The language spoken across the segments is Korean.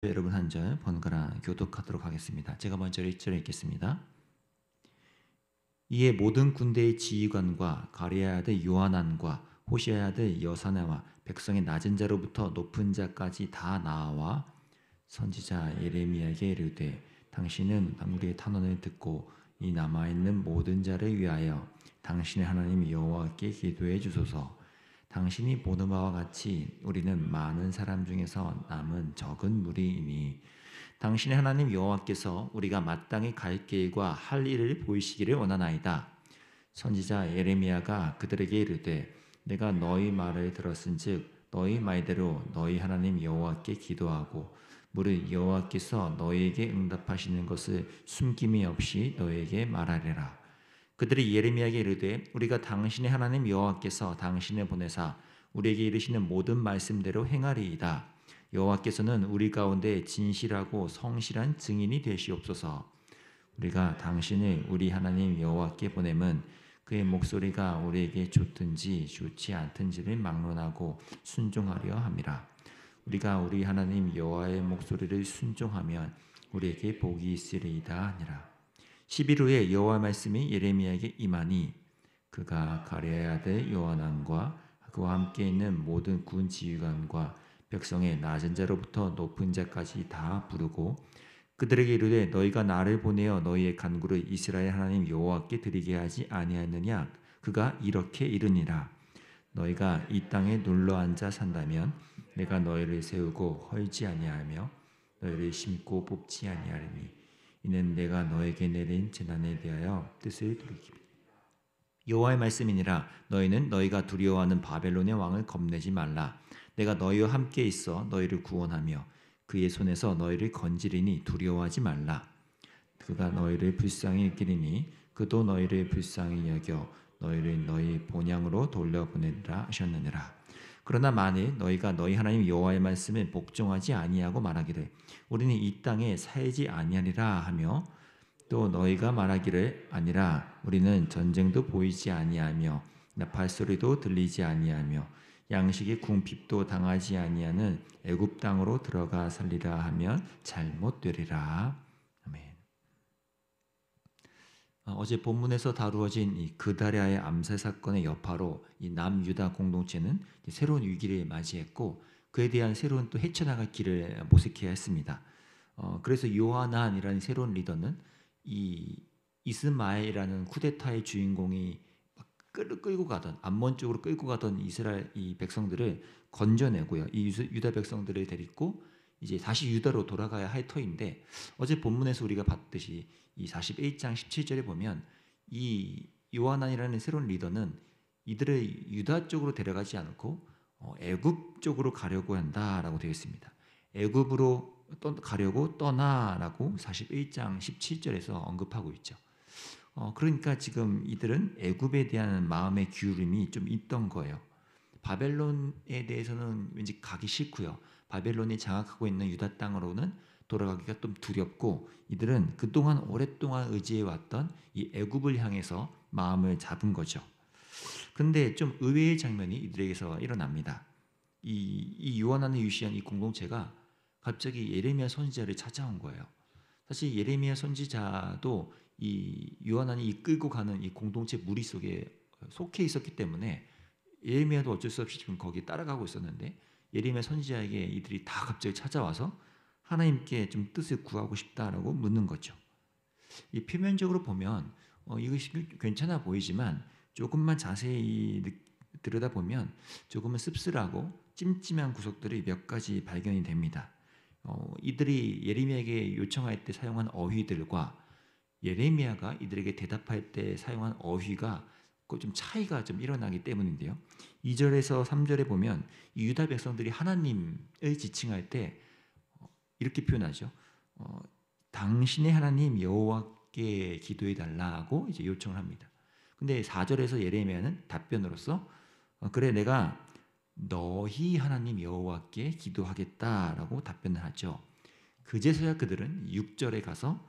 여러분 한 절 번갈아 교독하도록 하겠습니다. 제가 먼저 1절에 읽겠습니다. 이에 모든 군대의 지휘관과 가랴의 아들 요하난과 호시아의 아들 여사냐와 백성의 낮은 자로부터 높은 자까지 다 나와 선지자 예레미야에게 이르되 당신은 우리의 탄원을 듣고 이 남아있는 모든 자를 위하여 당신의 하나님 여호와께 기도해 주소서. 당신이 보는 바와 같이 우리는 많은 사람 중에서 남은 적은 무리이니 당신의 하나님 여호와께서 우리가 마땅히 갈 길과 할 일을 보이시기를 원하나이다. 선지자 예레미야가 그들에게 이르되 내가 너희 말을 들었은즉 너희 말대로 너희 하나님 여호와께 기도하고 무릇 여호와께서 너희에게 응답하시는 것을 숨김이 없이 너희에게 말하리라. 그들이 예레미야에게 이르되 우리가 당신의 하나님 여호와께서 당신을 보내사 우리에게 이르시는 모든 말씀대로 행하리이다. 여호와께서는 우리 가운데 진실하고 성실한 증인이 되시옵소서. 우리가 당신을 우리 하나님 여호와께 보냄은 그의 목소리가 우리에게 좋든지 좋지 않든지를 막론하고 순종하려 함이라. 우리가 우리 하나님 여호와의 목소리를 순종하면 우리에게 복이 있으리이다 하니라. 10일 후에 여호와 말씀이 예레미야에게 임하니 그가 가랴의 아들 요하난과 그와 함께 있는 모든 군 지휘관과 백성의 낮은 자로부터 높은 자까지 다 부르고 그들에게 이르되 너희가 나를 보내어 너희의 간구를 이스라엘 하나님 여호와께 드리게 하지 아니하느냐. 그가 이렇게 이르니라. 너희가 이 땅에 눌러 앉아 산다면 내가 너희를 세우고 헐지 아니하며 너희를 심고 뽑지 아니하리니 이는 내가 너에게 내린 재난에 대하여 뜻을 돌이키리. 여호와의 말씀이니라. 너희는 너희가 두려워하는 바벨론의 왕을 겁내지 말라. 내가 너희와 함께 있어 너희를 구원하며 그의 손에서 너희를 건지리니 두려워하지 말라. 그가 너희를 불쌍히 여기리니 그도 너희를 불쌍히 여겨 너희를 너희 본향으로 돌려보내리라 하셨느니라. 그러나 만일 너희가 너희 하나님 여호와의 말씀을 복종하지 아니하고 말하기를 우리는 이 땅에 살지 아니하리라 하며 또 너희가 말하기를 아니라 우리는 전쟁도 보이지 아니하며 나팔 소리도 들리지 아니하며 양식의 궁핍도 당하지 아니하는 애굽 땅으로 들어가 살리라 하면 잘못되리라. 아멘. 어제 본문에서 다루어진 이 그다랴의 암살 사건의 여파로 이 남유다 공동체는 새로운 위기를 맞이했고 그에 대한 새로운 또 헤쳐나갈 길을 모색해야 했습니다. 그래서 요하난이라는 새로운 리더는 이 이스마엘이라는 쿠데타의 주인공이 끌고 가던 암몬 쪽으로 끌고 가던 이스라엘 이 백성들을 건져내고요. 이 유다 백성들을 데리고 이제 다시 유다로 돌아가야 할 터인데 어제 본문에서 우리가 봤듯이 이 41장 17절에 보면 이 요하난이라는 새로운 리더는 이들을 유다 쪽으로 데려가지 않고 애굽 쪽으로 가려고 한다라고 되어 있습니다. 애굽으로 가려고 떠나라고 41장 17절에서 언급하고 있죠. 그러니까 지금 이들은 애굽에 대한 마음의 기울임이 좀 있던 거예요. 바벨론에 대해서는 왠지 가기 싫고요. 바벨론이 장악하고 있는 유다 땅으로는 돌아가기가 좀 두렵고 이들은 그동안 오랫동안 의지해왔던 이 애굽을 향해서 마음을 잡은 거죠. 근데 좀 의외의 장면이 이들에게서 일어납니다. 이 요한하는 유시한 이 공동체가 갑자기 예레미야 선지자를 찾아온 거예요. 사실 예레미야 선지자도 이 요한이 이끌고 가는 이 공동체 무리 속에 속해 있었기 때문에 예레미야도 어쩔 수 없이 지금 거기에 따라가고 있었는데 예레미야 선지자에게 이들이 다 갑자기 찾아와서 하나님께 좀 뜻을 구하고 싶다라고 묻는 거죠. 이 표면적으로 보면 이것이 괜찮아 보이지만 조금만 자세히 들여다보면 조금은 씁쓸하고 찜찜한 구석들이 몇 가지 발견이 됩니다. 이들이 예레미야에게 요청할 때 사용한 어휘들과 예레미야가 이들에게 대답할 때 사용한 어휘가 좀 차이가 좀 일어나기 때문인데요. 2절에서 3절에 보면 이 유다 백성들이 하나님을 지칭할 때 이렇게 표현하죠. 당신의 하나님 여호와께 기도해 달라고 이제 요청을 합니다. 근데 4절에서 예레미야는 답변으로서 그래 내가 너희 하나님 여호와께 기도하겠다라고 답변을 하죠. 그제서야 그들은 6절에 가서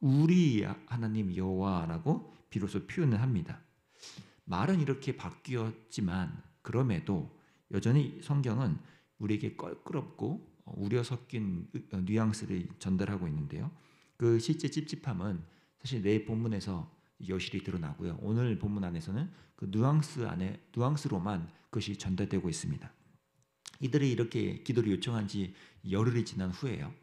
우리 하나님 여호와라고 비로소 표현을 합니다. 말은 이렇게 바뀌었지만 그럼에도 여전히 성경은 우리에게 껄끄럽고 우려 섞인 뉘앙스를 전달하고 있는데요. 그 실제 찝찝함은 사실 내 본문에서 여실히 드러나고요. 오늘 본문 안에서는 그 뉘앙스로만 그것이 전달되고 있습니다. 이들이 이렇게 기도를 요청한 지 열흘이 지난 후에요.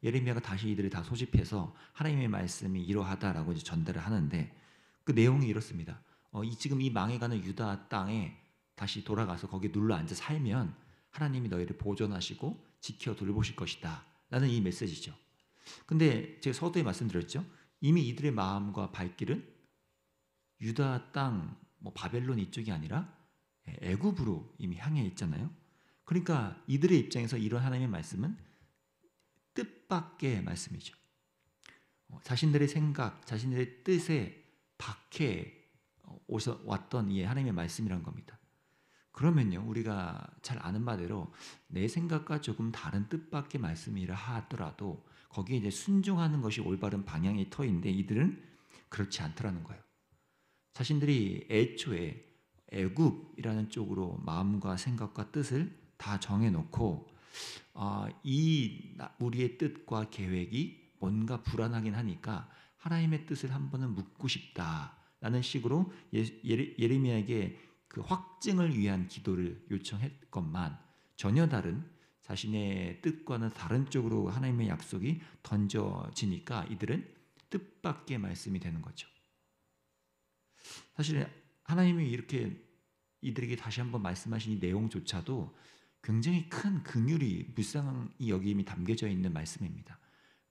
예레미야가 다시 이들을 다 소집해서 하나님의 말씀이 이러하다라고 이제 전달을 하는데 그 내용이 이렇습니다. 지금 이 망해가는 유다 땅에 다시 돌아가서 거기에 눌러 앉아 살면 하나님이 너희를 보존하시고 지켜 돌보실 것이다 라는 이 메시지죠. 근데 제가 서두에 말씀드렸죠. 이미 이들의 마음과 발길은 유다 땅, 바벨론 이쪽이 아니라 애굽으로 이미 향해 있잖아요. 그러니까 이들의 입장에서 이런 하나님의 말씀은 뜻밖의 말씀이죠. 자신들의 생각, 자신들의 뜻에 박해 왔던 이 하나님의 말씀이란 겁니다. 그러면요, 우리가 잘 아는 바대로 내 생각과 조금 다른 뜻밖의 말씀이라 하더라도 거기에 이제 순종하는 것이 올바른 방향의 터인데 이들은 그렇지 않더라는 거예요. 자신들이 애초에 애굽이라는 쪽으로 마음과 생각과 뜻을 다 정해놓고 우리의 뜻과 계획이 뭔가 불안하긴 하니까 하나님의 뜻을 한 번은 묻고 싶다라는 식으로 예레미야에게 그 확증을 위한 기도를 요청했건만 전혀 다른 자신의 뜻과는 다른 쪽으로 하나님의 약속이 던져지니까 이들은 뜻밖의 말씀이 되는 거죠. 사실 하나님이 이렇게 이들에게 다시 한번 말씀하신 이 내용조차도 굉장히 큰 긍휼이 불쌍히 여김이 담겨져 있는 말씀입니다.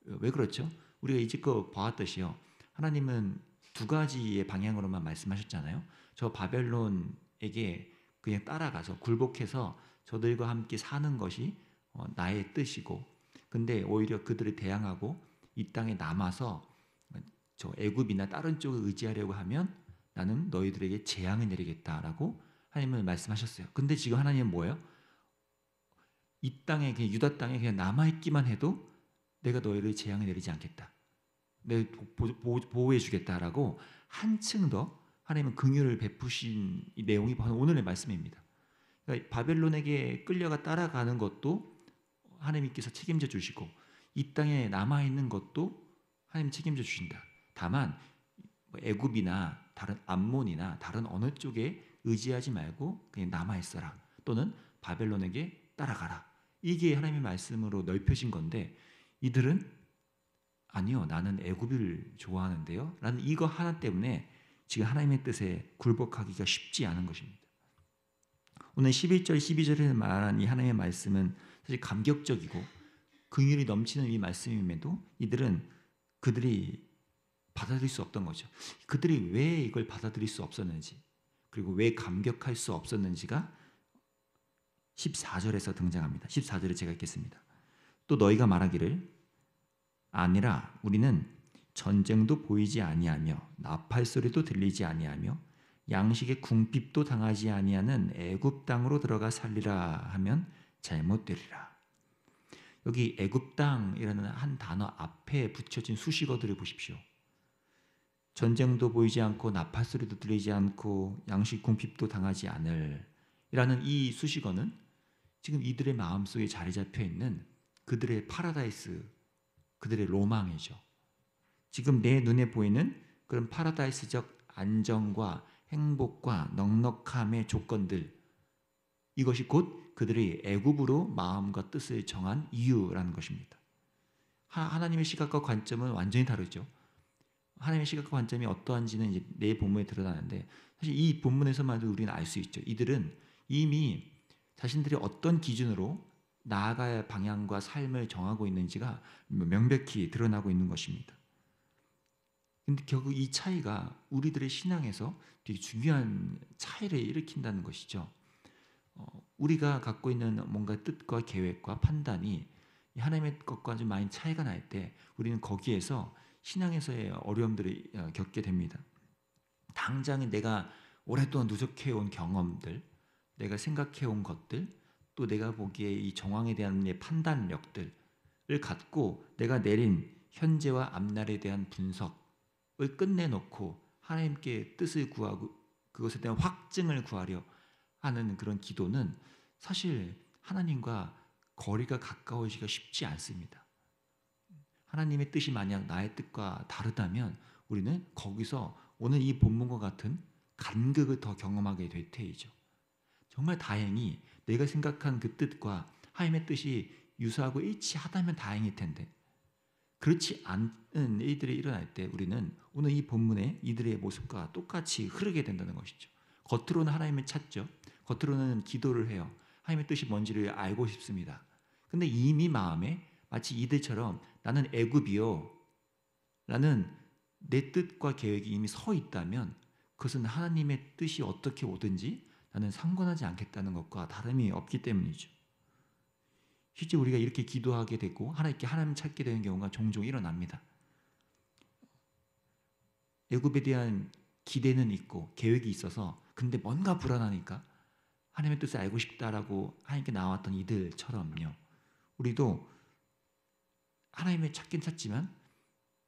왜 그렇죠? 우리가 이제껏 보았듯이요. 하나님은 두 가지의 방향으로만 말씀하셨잖아요. 저 바벨론에게 그냥 따라가서 굴복해서 저들과 함께 사는 것이 나의 뜻이고, 근데 오히려 그들을 대항하고 이 땅에 남아서 저 애굽이나 다른 쪽을 의지하려고 하면 나는 너희들에게 재앙을 내리겠다라고 하나님은 말씀하셨어요. 근데 지금 하나님은 뭐예요? 이 땅에 그냥 유다 땅에 그냥 남아있기만 해도 내가 너희를 재앙을 내리지 않겠다. 내가 보호해 주겠다라고 한층 더 하나님은 긍휼을 베푸신 이 내용이 바로 오늘의 말씀입니다. 그러니까 바벨론에게 끌려가 따라가는 것도 하나님께서 책임져 주시고 이 땅에 남아 있는 것도 하나님 책임져 주신다. 다만 애굽이나 다른 암몬이나 다른 어느 쪽에 의지하지 말고 그냥 남아 있어라. 또는 바벨론에게 따라가라. 이게 하나님의 말씀으로 넓혀진 건데 이들은 아니요, 나는 애굽을 좋아하는데요 라는 이거 하나 때문에 지금 하나님의 뜻에 굴복하기가 쉽지 않은 것입니다. 오늘 11절 12절에 말한 이 하나님의 말씀은 사실 감격적이고 긍휼이 넘치는 이 말씀임에도 이들은 그들이 받아들일 수 없던 거죠. 그들이 왜 이걸 받아들일 수 없었는지 그리고 왜 감격할 수 없었는지가 14절에서 등장합니다. 14절에 제가 읽겠습니다. 또 너희가 말하기를 아니라 우리는 전쟁도 보이지 아니하며 나팔 소리도 들리지 아니하며 양식의 궁핍도 당하지 아니하는 애굽 땅으로 들어가 살리라 하면 잘못되리라. 여기 애굽 땅이라는 한 단어 앞에 붙여진 수식어들을 보십시오. 전쟁도 보이지 않고 나팔 소리도 들리지 않고 양식 궁핍도 당하지 않을 이라는 이 수식어는 지금 이들의 마음속에 자리 잡혀 있는 그들의 파라다이스, 그들의 로망이죠. 지금 내 눈에 보이는 그런 파라다이스적 안정과 행복과 넉넉함의 조건들, 이것이 곧 그들이 애굽으로 마음과 뜻을 정한 이유라는 것입니다. 하나님의 시각과 관점은 완전히 다르죠. 하나님의 시각과 관점이 어떠한지는 이제 내 본문에 드러나는데 사실 이 본문에서만도 우리는 알 수 있죠. 이들은 이미 자신들이 어떤 기준으로 나아가야 할 방향과 삶을 정하고 있는지가 명백히 드러나고 있는 것입니다. 근데 결국 이 차이가 우리들의 신앙에서 되게 중요한 차이를 일으킨다는 것이죠. 우리가 갖고 있는 뭔가 뜻과 계획과 판단이 하나님의 것과 좀 많이 차이가 날 때 우리는 거기에서 신앙에서의 어려움들을 겪게 됩니다. 당장에 내가 오랫동안 누적해온 경험들, 내가 생각해온 것들, 또 내가 보기에 이 정황에 대한 판단력들을 갖고 내가 내린 현재와 앞날에 대한 분석을 끝내놓고 하나님께 뜻을 구하고 그것에 대한 확증을 구하려 하는 그런 기도는 사실 하나님과 거리가 가까워지기가 쉽지 않습니다. 하나님의 뜻이 만약 나의 뜻과 다르다면 우리는 거기서 오늘 이 본문과 같은 간극을 더 경험하게 될 테이죠. 정말 다행히 내가 생각한 그 뜻과 하나님의 뜻이 유사하고 일치하다면 다행일 텐데, 그렇지 않은 일들이 일어날 때 우리는 오늘 이 본문의 이들의 모습과 똑같이 흐르게 된다는 것이죠. 겉으로는 하나님을 찾죠. 겉으로는 기도를 해요. 하나님의 뜻이 뭔지를 알고 싶습니다. 근데 이미 마음에 마치 이들처럼 나는 애굽이요, 라는 내 뜻과 계획이 이미 서 있다면 그것은 하나님의 뜻이 어떻게 오든지 나는 상관하지 않겠다는 것과 다름이 없기 때문이죠. 실제 우리가 이렇게 기도하게 되고 하나님께 하나님 찾게 되는 경우가 종종 일어납니다. 애굽에 대한 기대는 있고 계획이 있어서 근데 뭔가 불안하니까 하나님의 뜻을 알고 싶다라고 하나님께 나왔던 이들처럼요. 우리도 하나님을 찾긴 찾지만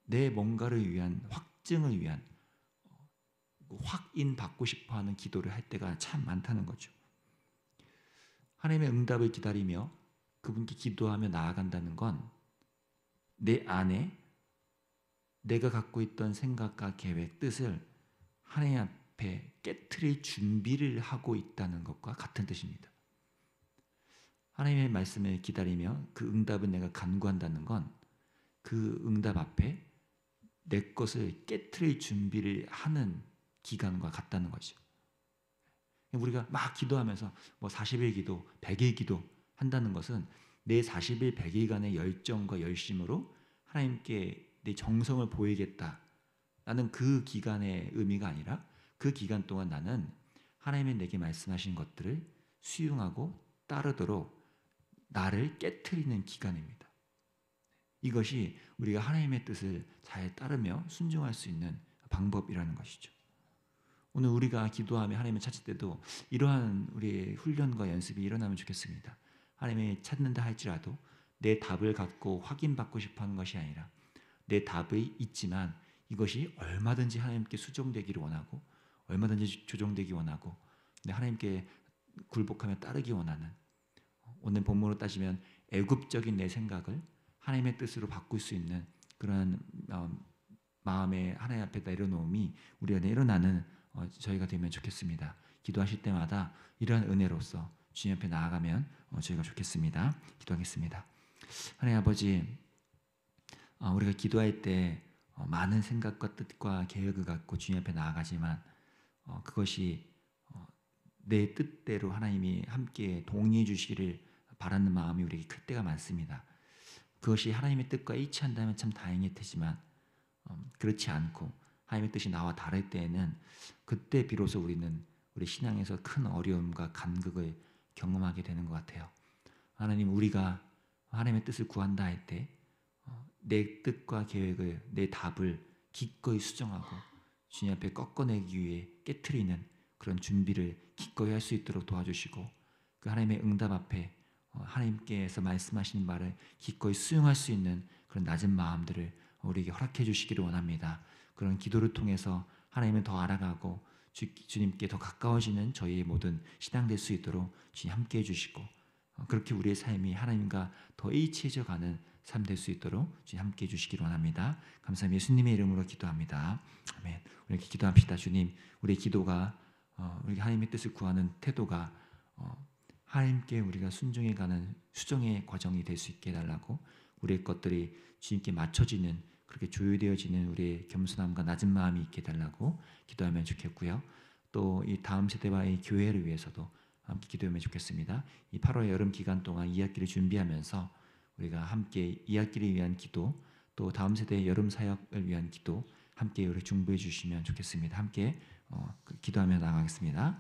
내 뭔가를 위한 확증을 위한 확인받고 싶어하는 기도를 할 때가 참 많다는 거죠. 하나님의 응답을 기다리며 그분께 기도하며 나아간다는 건 내 안에 내가 갖고 있던 생각과 계획, 뜻을 하나님 앞에 깨트릴 준비를 하고 있다는 것과 같은 뜻입니다. 하나님의 말씀을 기다리며 그 응답을 내가 간구한다는 건 그 응답 앞에 내 것을 깨트릴 준비를 하는 기간과 같다는 거죠. 우리가 막 기도하면서 뭐 40일 기도, 100일 기도 한다는 것은 내 40일, 100일간의 열정과 열심으로 하나님께 내 정성을 보이겠다라는 그 기간의 의미가 아니라 그 기간 동안 나는 하나님이 내게 말씀하신 것들을 수용하고 따르도록 나를 깨트리는 기간입니다. 이것이 우리가 하나님의 뜻을 잘 따르며 순종할 수 있는 방법이라는 것이죠. 오늘 우리가 기도하며 하나님을 찾을 때도 이러한 우리의 훈련과 연습이 일어나면 좋겠습니다. 하나님을 찾는다 할지라도 내 답을 갖고 확인받고 싶어하는 것이 아니라 내 답이 있지만 이것이 얼마든지 하나님께 수정되기를 원하고 얼마든지 조정되기 원하고 하나님께 굴복하며 따르기 원하는, 오늘 본문으로 따지면 애굽적인 내 생각을 하나님의 뜻으로 바꿀 수 있는 그러한 마음에 하나님 앞에 내려놓음이 우리 안에 일어나는 저희가 되면 좋겠습니다. 기도하실 때마다 이러한 은혜로서 주님 앞에 나아가면 저희가 좋겠습니다. 기도하겠습니다. 하나님 아버지, 우리가 기도할 때 많은 생각과 뜻과 계획을 갖고 주님 앞에 나아가지만 그것이 내 뜻대로 하나님이 함께 동의해 주시기를 바라는 마음이 우리에게 클 때가 많습니다. 그것이 하나님의 뜻과 일치한다면 참 다행일 테지만 그렇지 않고 하나님의 뜻이 나와 다를 때에는 그때 비로소 우리는 우리 신앙에서 큰 어려움과 간극을 경험하게 되는 것 같아요. 하나님, 우리가 하나님의 뜻을 구한다 할 때 내 뜻과 계획을, 내 답을 기꺼이 수정하고 주님 앞에 꺾어내기 위해 깨트리는 그런 준비를 기꺼이 할 수 있도록 도와주시고 그 하나님의 응답 앞에 하나님께서 말씀하시는 말을 기꺼이 수용할 수 있는 그런 낮은 마음들을 우리에게 허락해 주시기를 원합니다. 그런 기도를 통해서 하나님을 더 알아가고 주님께 더 가까워지는 저희의 모든 신앙 될 수 있도록 주님 함께 해주시고 그렇게 우리의 삶이 하나님과 더 일치해져 가는 삶 될 수 있도록 주님 함께 해주시기를 원합니다. 감사합니다. 예수님의 이름으로 기도합니다. 아멘. 우리 이렇게 기도합시다. 주님, 우리의 기도가 우리 하나님의 뜻을 구하는 태도가 하나님께 우리가 순종해가는 수정의 과정이 될 수 있게 해달라고, 우리의 것들이 주님께 맞춰지는, 그렇게 조율되어지는 우리의 겸손함과 낮은 마음이 있게 해달라고 기도하면 좋겠고요. 또 이 다음 세대와의 교회를 위해서도 함께 기도하면 좋겠습니다. 이 8월 여름 기간 동안 2학기를 준비하면서 우리가 함께 2학기를 위한 기도, 또 다음 세대의 여름 사역을 위한 기도 함께 우리 중보해 주시면 좋겠습니다. 함께 기도하며 나가겠습니다.